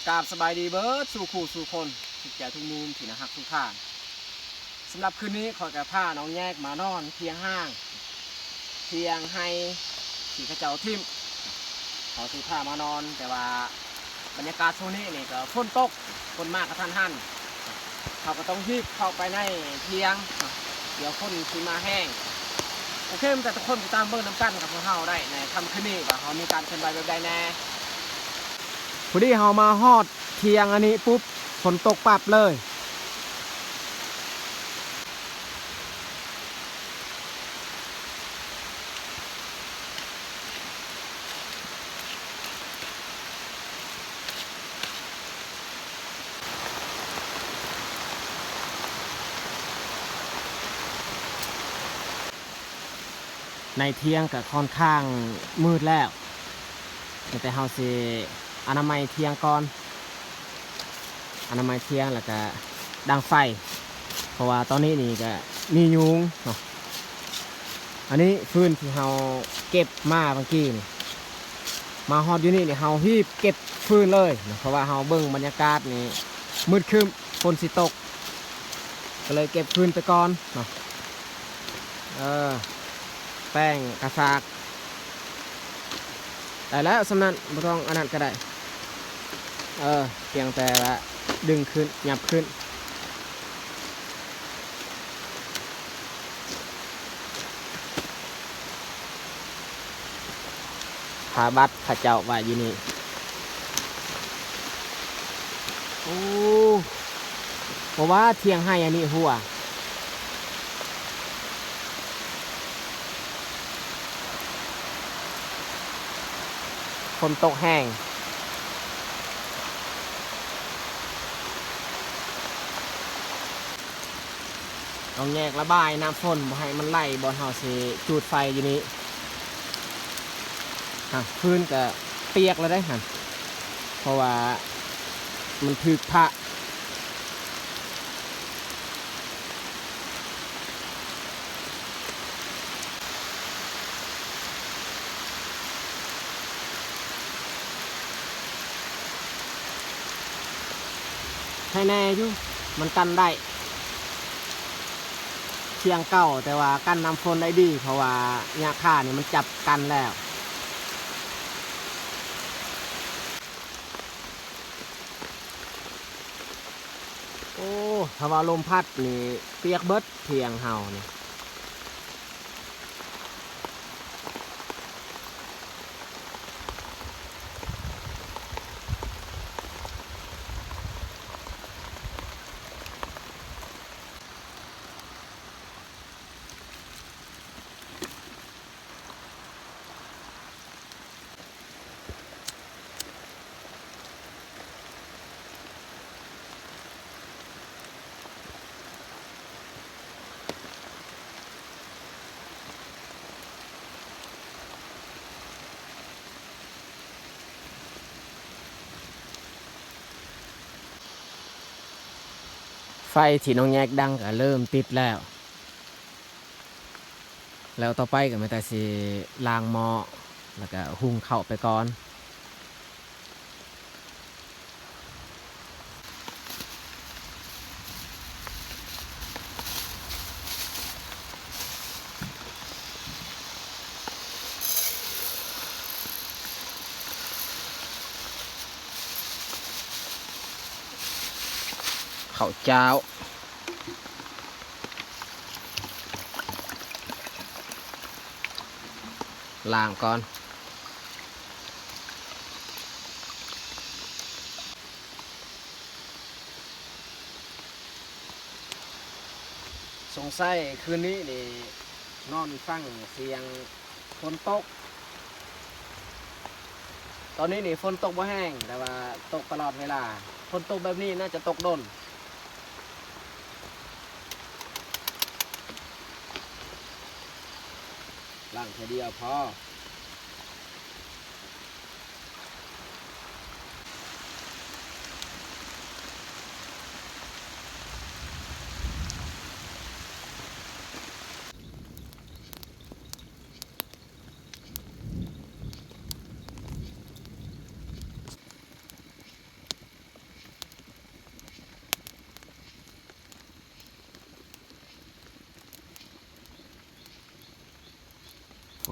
กราบสบายดีเบิร์ดสู่คู่สู่คนทุกแก่ทุกมุมที่นะฮักทุกท่านสำหรับคืนนี้ขอกับผ้าน้องแยกมานอนเพียงห้างเพียงให้สีขเจ้าทิมขอสีผ้ามานอนแต่ว่าบรรยากาศช่วงนี้นี่ก็ฝนตกฝนมากกระทันหันเขาก็ต้องรีบเข้าไปในเพียงเดี๋ยวฝนสีมาแห้งโอเคมันแต่ทุกคนติดตามเบิ้งน้ำกันกับพวกเราได้ในคำคืนนี้ว่าเขามีการเคลื่อนไหวแบบใดแน่พอดีเขามาฮอดเที่ยงอันนี้ปุ๊บฝนตกปับเลยในเที่ยงกับค่อนข้างมืดแล้วแต่เฮาสิอนามัยเที่ยงก่อนอนามัยเที่ยงแล้วก็ดังไฟเพราะว่าตอนนี้นี่ก็มียุงเนาะอันนี้ฟืนที่เฮาเก็บมาเมื่อกี้นี่มาฮอดอยู่นี่เฮารีบเก็บฟืนเลยนะเพราะว่าเฮาเบิ่งบรรยากาศนี่มืดครึ้มฝนสิตกก็เลยเก็บฟืนไปก่อนเนาะแป้งกระซากได้แล้วสำนันไม่ต้องอันนั้นก็ได้เพียงแต่ละดึงขึ้นหยับขึ้นพาบัตรข้าเจ้าว่าอยู่นี่โอ้เพราะว่าเทียงให้อันนี้หัวฝนตกแห้งต้องแยกระบายน้ำฝนบ่ให้มันไหลบนเฮาสิจูดไฟอยู่นี้พื้นก็เปียกแล้วได้หันเพราะว่ามันถึกพระให้แน่อยู่มันกันได้เชียงเก่าแต่ว่ากันน้ำฝนได้ดีเพราะว่าหญ้าค่านี่มันจับกันแล้วโอ้ถ้าว่าลมพัดนี่เปียกเบิดเทียงเฮานี่ไฟที่น้องแยกดังก็เริ่มติดแล้วต่อไปก็ไม่แต่สิล้างหม้อแล้วก็หุงข้าวไปก่อนข้าวเจ้าล้างก่อนสงสัยคืนนี้นี่นอนฟังเสียงฝนตกตอนนี้นี่ฝนตกบ่แห้งแต่ว่าตกตลอดเวลาฝนตกแบบนี้น่าจะตกดนล้างแค่เดียวพอ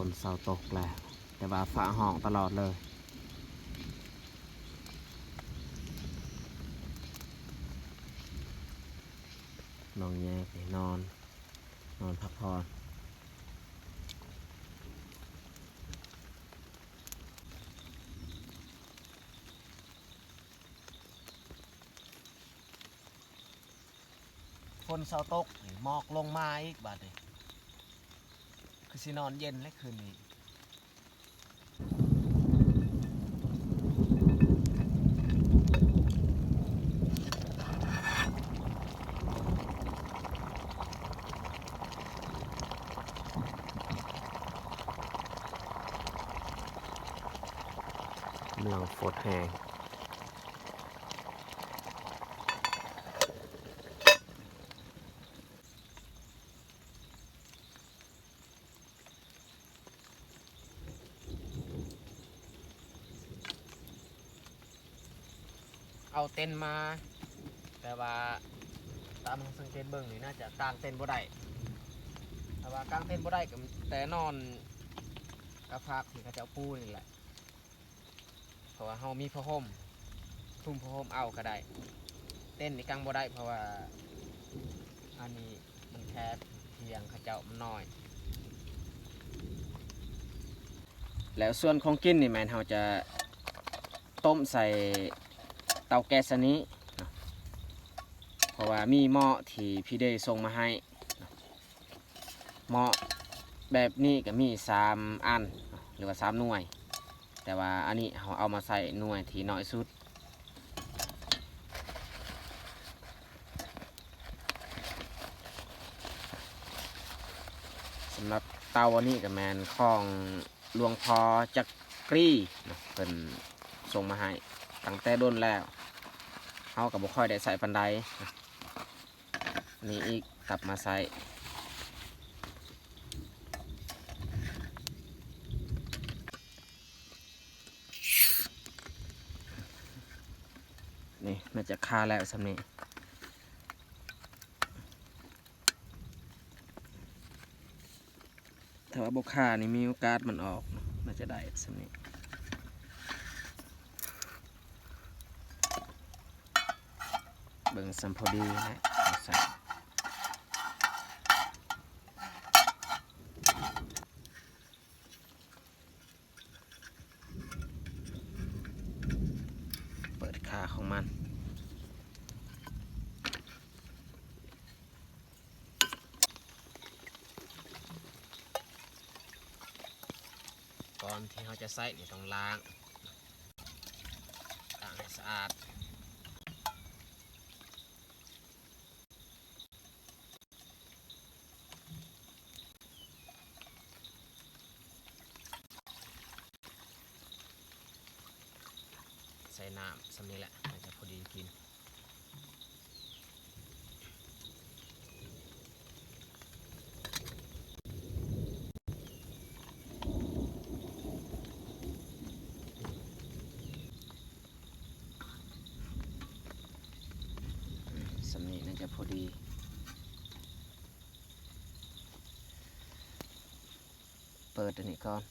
นเสาตกแล้วแต่ว่าฟ้าห้องตลอดเลยน้องแยกนอนพักผ่อนฝนเสาตกหมอกลงมาอีกบาดนี้คือสินอนเย็นและคืนนี้กำลังฝนแห้งเอาเต็นท์มาแต่ว่าตามสังเกตเบิ่งนี่น่าจะกางเต็นท์บ่ได้แต่ว่ากางเต็นท์บ่ได้ก็แต่นอนกับพักที่เขาจะเอาปูนี่แหละเพราะว่าเฮามีผ้าห่มทุ่มผ้าห่มเอาก็ได้เต้นนี่กางบ่ได้เพราะว่าอันนี้มันแคบเพียงเขาเจ้ามันน้อยแล้วส่วนของกินนี่แม่นเฮาจะต้มใส่เตาแก๊สอันนี้เพราะว่ามีหม้อที่พี่ได้ส่งมาให้หม้อแบบนี้ก็มี3อันหรือว่า3หน่วยแต่ว่าอันนี้เราเอามาใส่หน่วยที่น้อยสุดสำหรับเตาอันนี้ก็แมนของหลวงพ่อจักรีเป็นส่งมาให้ตั้งแต่โดนแล้วเขากับบุค่อยได้ใส่ปันไดนี่อีกกลับมาใส่นี่มันจะคาแล้วสำนี้ถ้าว่าบุคานี่มีโอกาสมันออกมันจะได้สำนี้เบิ่งสัมพอดีนะใส่เปิดขาของมันก่อนที่เราจะใส่นี่ต้องล้างให้สะอาดใส่น้ำสำนี้แหละมันจะพอดีกินสำนี้น่าจะพอดีเปิดอันนี้ก่อน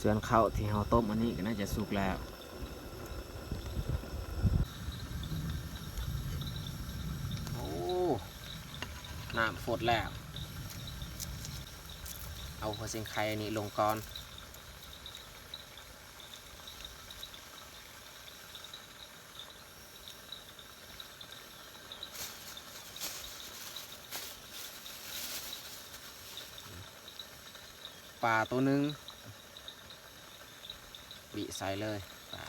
ส่วนข้าวที่เราต้มอันนี้ก็น่าจะสุกแล้วโอ้น้ำฝดแล้วเอาหัวเส้นไข่อันนี้ลงก่อนปลาตัวนึงบีใส่เลยปลา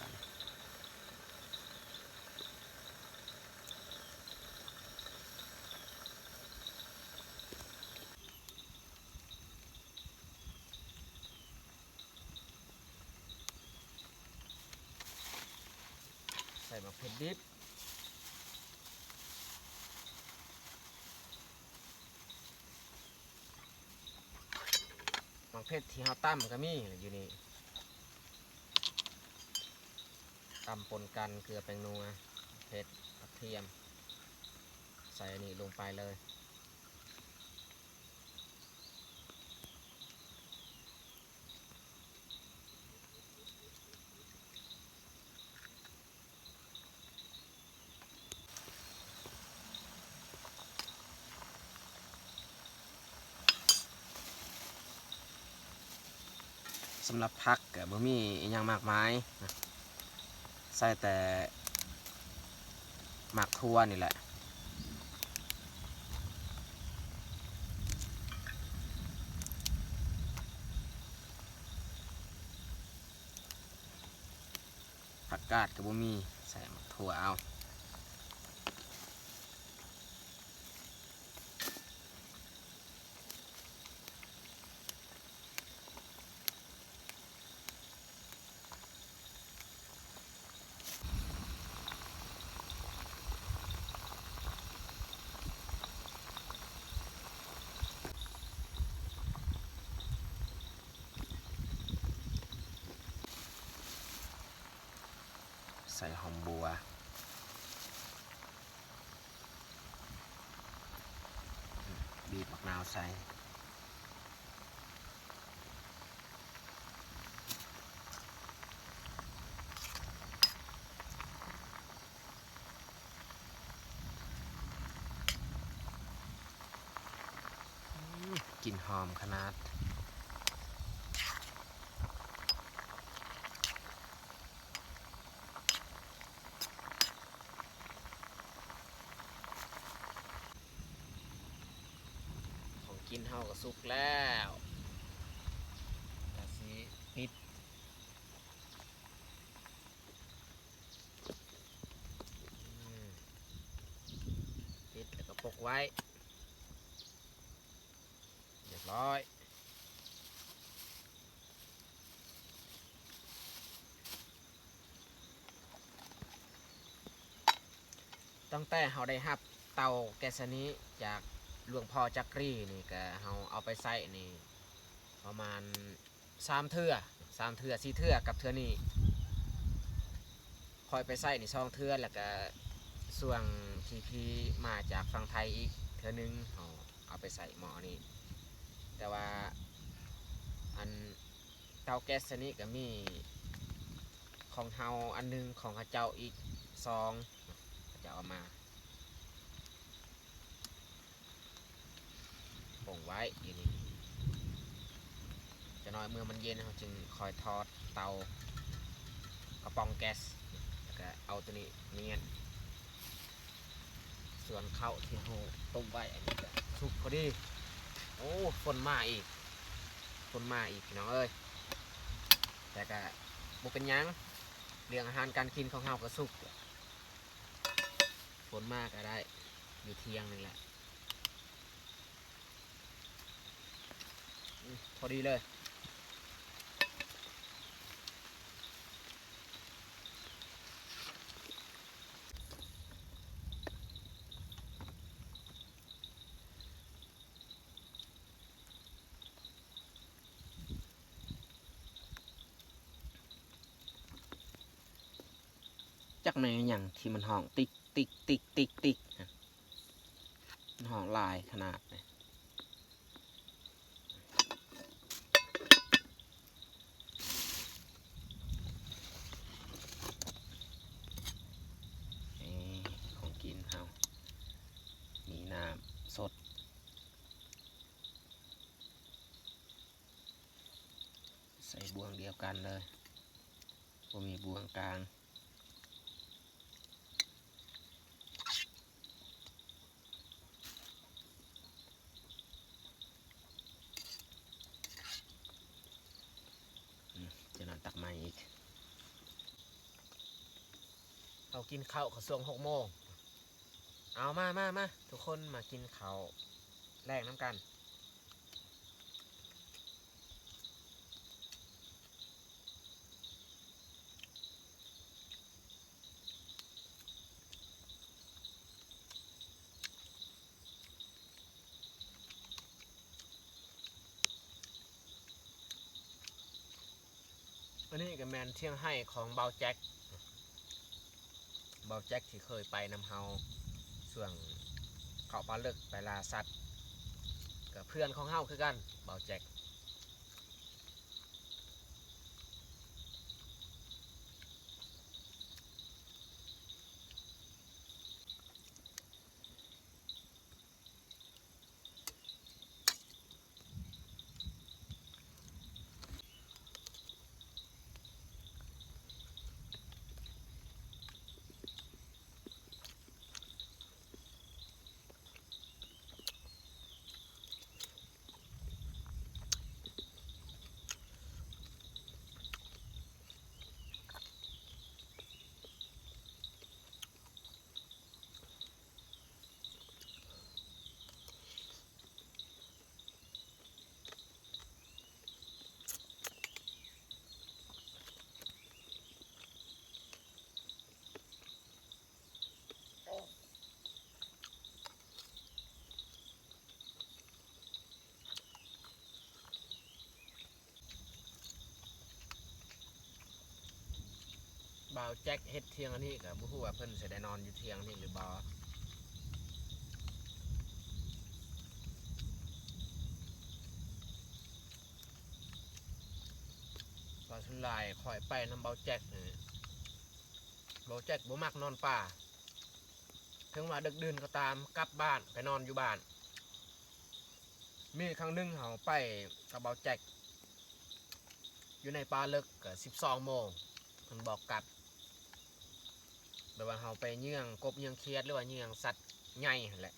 ใส่มะเขือดิบ มังเพชรที่เฮาตั้มก็มีอยู่นี่ตำปนกันเกลือแป้งนัวเผ็ดกระเทียมใส่อันนี้ลงไปเลยสำหรับพักก็บ่มีอีหยังมากมายใส่แต่หมักทั่วนี่แหละผักกาดก็บ่มีใส่หมักทั่วเอาใส่หอมบัวบีบมะนาวใส่กลิ่นหอมขนาดของกินเฮาก็สุกแล้วกะสิปิดปิดแล้วก็ปกไว้เรียบร้อยตั้งแต่เฮาได้รับเตาแก๊สนี้จากหลวงพ่อจักรีนี่ก็เฮาเอาไปใส่นี่ประมาณ3เทื่อ4เทื่อกับเทื่อนี้คอยไปใส่นี่2เทื่อแล้วก็ส่วนที่มาจากฝั่งไทยอีกเทื่อนึงเอาไปใส่หม้อนี่แต่ว่าอันเตาแก๊สนี้ก็มีของเฮาอันนึงของเขาเจ้าอีก2จะเอามาป่งไว้อยู่นี่จะน้อยเมื่อมันเย็นเราจึงคอยทอดเตากระป๋องแก๊สแล้วก็เอาตัวนี้เนียนส่วนข้าวที่เราต้มไว้อันนี้ก็สุกพอดีโอ้ฝนมาอีกพี่น้องเอ้ยแต่ก็บ่เป็นยังเรื่องอาหารการกินของเราก็สุกฝนมากก็ได้อยู่เที่ยงนี่แหละพอดีเลยจักแม่อย่างที่มันห้องติ๊กติ๊กติ๊กติ๊กติ๊กมันห้องลายขนาดเลยของกินเฮามีน้ำสดใส่บวงเดียวกันเลยบ่มีบวงกลางจะนอนตักไม้อีกเรากินข้าวส่วง6 โมงเอามาทุกคนมากินข้าวแรกน้ำกัน อันนี้ก็แมนเที่ยงให้ของเบาแจ็คที่เคยไปนำเฮาส่วนเขาปลาเลิกไปลาสัตว์กับเพื่อนของเฮาคือกันเบาแจ็คเบาแจ็คเฮ็ดเที่ยงอันนี้กับบุหัวาเพิ่นจะได้นอนอยู่เที่ยงนี่หรือบอพอสุดลายคอยไปน้ำเบาแจ็คเบาแจ็คบ่มักนอนป่าถึงว่าดึกดื่นก็ตามกลับบ้านไปนอนอยู่บ้านมีครั้งหนึ่งเขาไปกับเบาแจ็คอยู่ในป่าลึกก็12 โมงเพิ่นบอกกลับแบบว่าเขาไปเยื่องกบเยื่องเคียดหรือว่าเยื่องสัตว์ใหญ่นั่นแหละ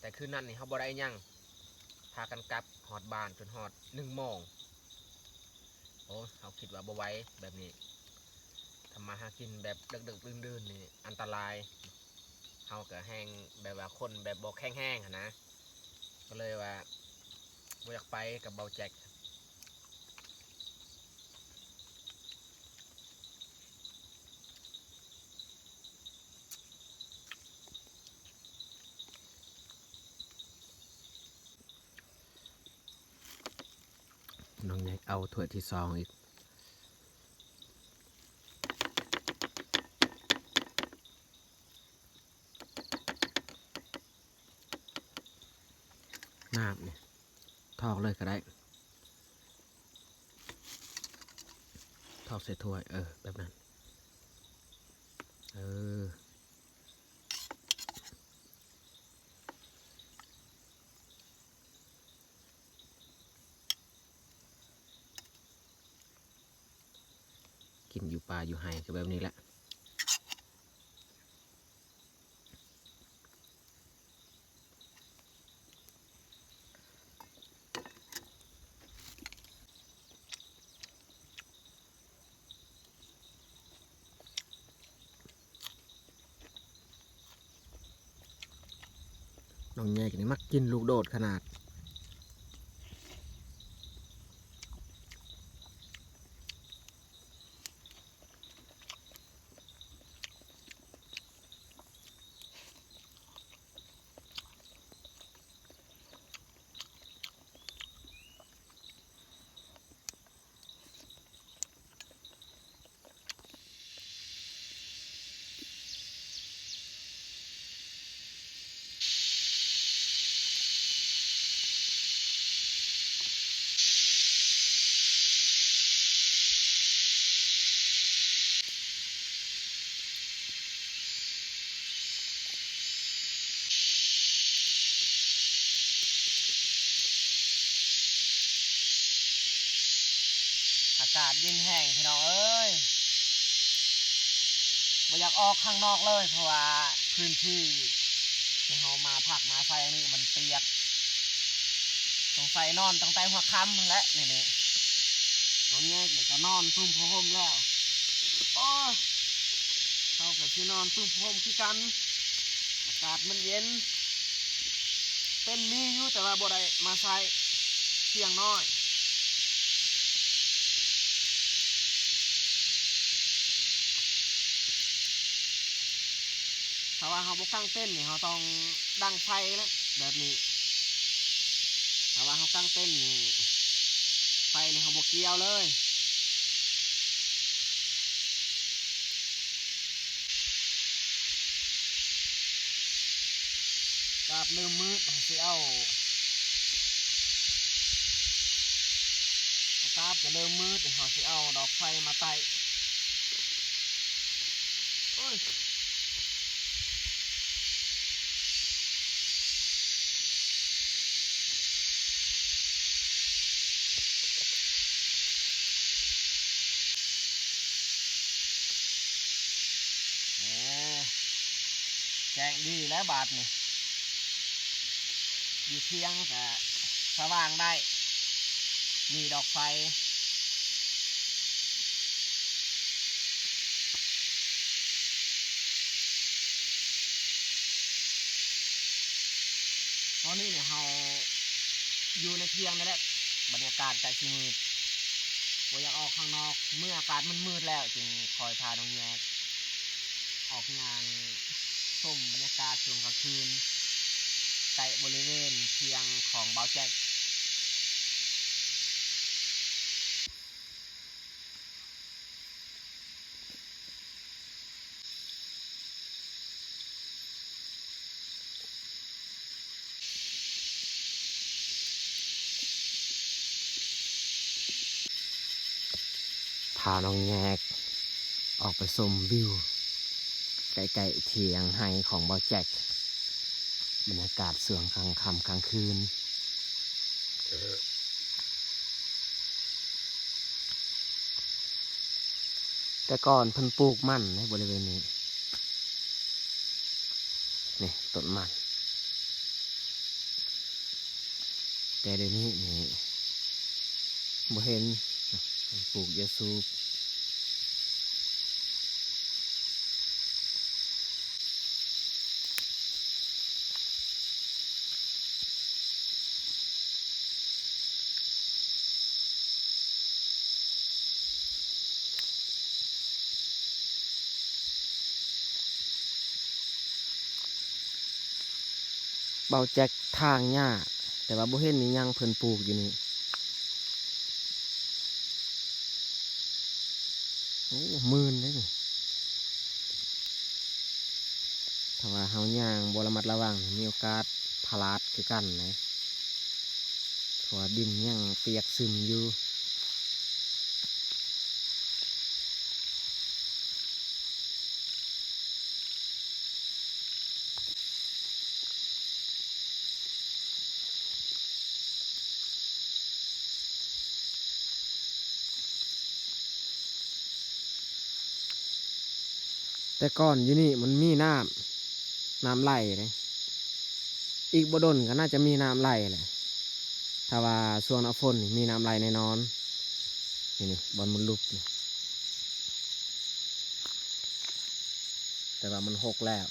แต่คืนนั้นนี่เขาบ่ได้ยังพากันกลับหอดบ้านจนหอด1 โมงโอ้เขาคิดว่าบ่ไหวแบบนี้ทำมาหากินแบบดึกๆดื่นๆนี่อันตรายเขาก็แห้งแบบว่าคนแบบบอกแห้งๆนะก็เลยว่าบ่อยากไปกับเบาแจ็คน้องแยกเอาถ้วยที่2อีกน้ำเนี่ยทอกเลยก็ได้ทอกใส่ถ้วยแบบนั้นเออกินอยู่ป่าอยู่ไห่ก็แบบนี้แหละน้องแยกนี่มักกินลูกโดดขนาดอากาศเย็นแห้งพี่น้องเอ้ยไม่อยากออกข้างนอกเลยเพราะว่าพื้นที่ที่เรามาพักมาไฟนี่มันเปียกสงสัยนอนตั้งแต่หัวค่ำและนี่น้องแยกเดี๋ยวก็นอนตุ้มผ้าห่มแล้วโอ้เข้ากับที่นอนตุ้มผ้าห่มคือกันอากาศมันเย็นเป็นมีอยู่แต่ว่าบ่ได้มาใส่เที่ยงน้อยถ้าว่าเขาบ่ตั้งเต้นนี่เขาต้องดังไฟแล้วแบบนี้ถ้าว่าเขาตั้งเต้นนี่ไฟนี่เขาบ่เกี่ยวเลย ศเริ่มมืดสิเอาอากาศจะเริ่มมืดเขาสิเอาดอกไฟมาไต่โอ้ยแจ้งดีแล้วบาทนี่อยู่เที่ยงแต่สว่างได้มีดอกไฟตอนนี้เนี่ยเราอยู่ในเที่ยงนี่แหละบรรยากาศใกล้สิมืดว่าอยากออกข้างนอกเมื่ออากาศมันมืดแล้วจึงคอยพาน้องแยกออกงานชมบรรยากาศช่วงกลางคืนใกล้บริเวณเที่ยงของเบาแจ็คพาน้องแยกออกไปชมวิวใกล้ๆเที่ยงไฮของเบาแจ็คบรรยากาศเสื่องกลางค่ำกลางคืนแต่ก่อนเพิ่นปลูกมันในบริเวณนี้นี่ต้นมันแต่เดี๋ยวนี้นี่บ่เห็นเพิ่นปลูกยาสูบเบาแจ็คทางหญ้าแต่ว่าบ่เห็นนี่ยังเพิ่นปลูกอยู่นี่โอ้มื่นเลยนี่ถ้าว่าเฮาย่างบ่ระมัดระวังมีโอกาสพลาดคือกันเลยเพราะว่าดินยังเปียกซึมอยู่แต่ก่อนอยู่นี่มันมีน้ำไหลเลยอีกบ่ดนก็น่าจะมีน้ำไหลแหละถ้าว่าช่วงหน้าฝนนี่มีน้ำไหลแน่นอนนี่บอลมันลุบนี่แต่ว่ามันหกแล้ว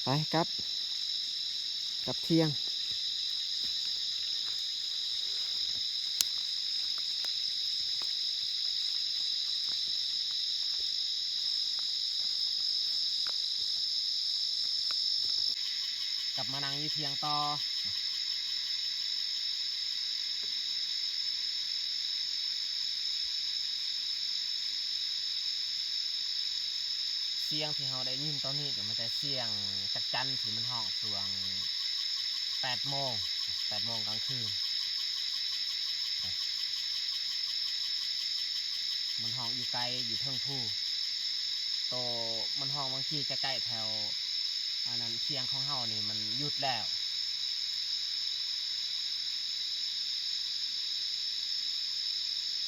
ไปกับเที่ยงกลับมานั่งอยู่เที่ยงต่อเสียงที่เราได้ยินตอนนี้ก็มันจะเสียงจักจันที่มันห้องช่วง8 โมงกลางคืนมันห้องอยู่ไกลอยู่เทิงผู้โตมันห้องบางทีใกล้ๆแถวอันนั้นเสียงของเฮานี่มันหยุดแล้ว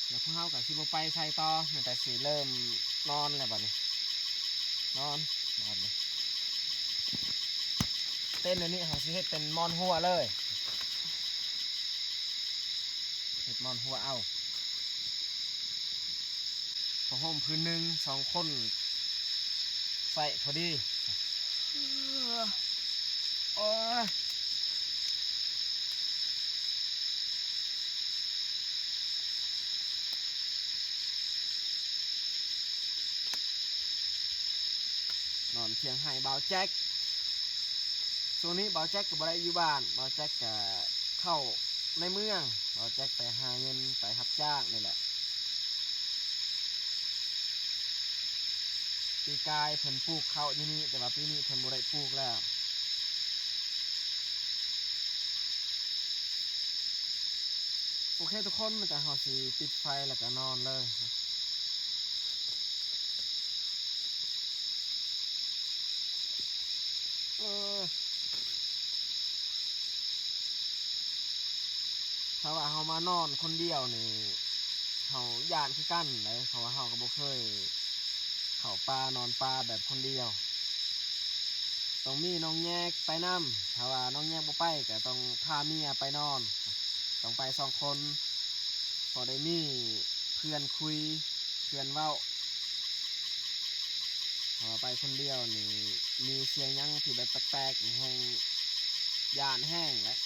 แล้วพวกเฮากับสิบไปใส่ต่อแต่สิเริ่มนอนแล้วบัดนี้นอนเลยเต้นอันนี้เขาสิเฮ็ดเป็นมอนหัวเลยเฮ็ดมอนหัวเอาพอห่มพื้นหนึ่ง2 คนใส่พอดีโอ้ยนอนเพียงให้เบาแจ็คช่วงนี้เบาแจ็คกับบได้อยู่บ้านเบาแจ็คกับเข้า ในเมืองเราแจ็คไปหาเงินไปรับจ้างนี่แหละปีกายเพิ่นปลูกข้าวอยู่นี่แต่ว่าปีนี้เพิ่นบ่ได้ปลูกแล้วโอเคทุกคนมันจะเฮาสิปิดไฟแล้วก็นอนเลยเออถ้าว่าเฮามานอนคนเดียวนี่เฮาย่านคือกันเลยเพราะว่าเฮาก็บ่เคยเข้าป่านอนป่าแบบคนเดียวต้องมีน้องแยกไปนำถ้าว่าน้องแยกบ่ไปก็ต้องพาเมียไปนอนต้องไป2 คนพอได้มีเพื่อนคุยเพื่อนเว้าถ้าว่าไปคนเดียวนี่มีเสียงหยังที่แบบแปลกๆนี่แฮงย่านแห้งและ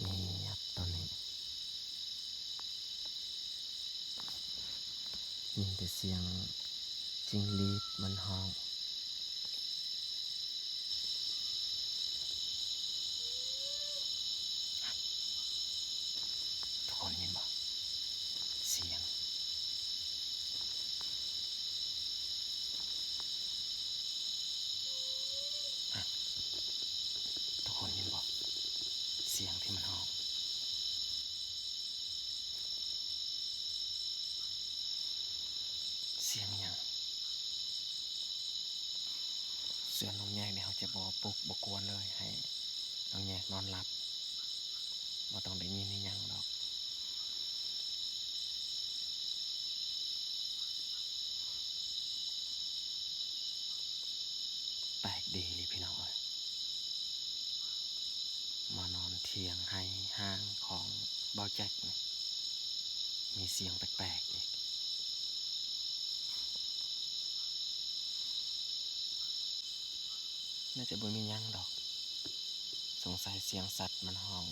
นี่ครับตอนนี้มีแต่เสียงจิ้งหรีดมันฮ้องทุกคนยินบ่เสียงทุกคนยินบ่เสียงที่มันฮ้องเสียงหยังเสือน้องแยกเนี่ยเขาจะบ่ปลุกบ่กวนเลยให้น้องแยกนอนหลับบ่ต้องได้ยินนี่หยังดอกแปลกดีเลยพี่น้องเอ้ยมานอนเทียงให้ห้างของเบาแจ็คนี่มีเสียงแปลกๆอีกน่าจะบ่มีหยังดอกสงสัยเสียงสัตว์มันฮ้อง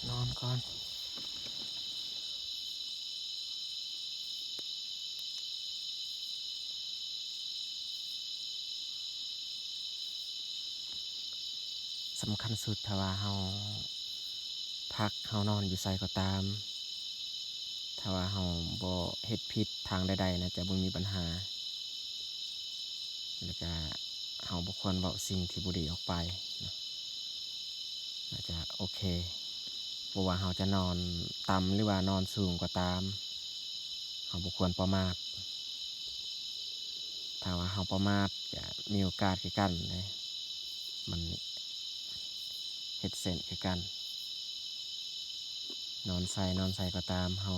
นอนก่อนสำคัญสุดถ้าว่าเฮาพักเฮานอนอยู่ไสก็ตามถ้าว่าเฮาบ่เฮ็ดผิดทางใดๆนะจะบ่มีปัญหาแล้วก็เฮาบ่ควรเว้าสิ่งที่บ่ดีออกไปเนาะน่าจะโอเคบ่ว่าเฮาจะนอนต่ำหรือว่านอนสูงก็ตามเฮาบ่ควรประมาทถ้าว่าเฮาประมาทจะมีโอกาสคือกันเลยมันเฮ็ดเส้นคือกันนอนใส่ก็ตามเฮา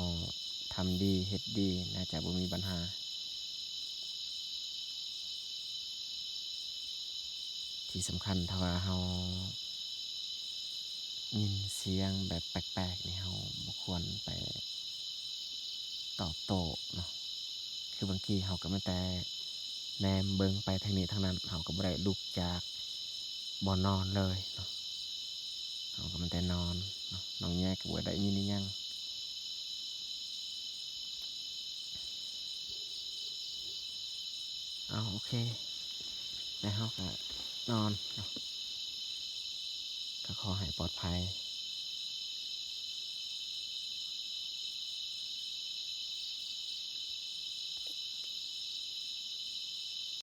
ทำดีเฮ็ดดีน่าจะบ่มีปัญหาที่สำคัญถ้าว่าเฮายินเสียงแบบแปลกๆนี่เฮาบ่ควรไปตอบโต้เนาะคือบางทีเฮาก็แม่นแต่แนมเบิ่งไปทางนี้ทางนั้นเฮาก็บ่ได้ลุกจากบ่นอนเลยเนาะเฮาก็แม่นแต่นอนเนาะน้องแยกก็บ่ได้ยินอิหยังเอาโอเคแล้วเฮาก็นอนเนาะก็ขอให้ปลอดภัย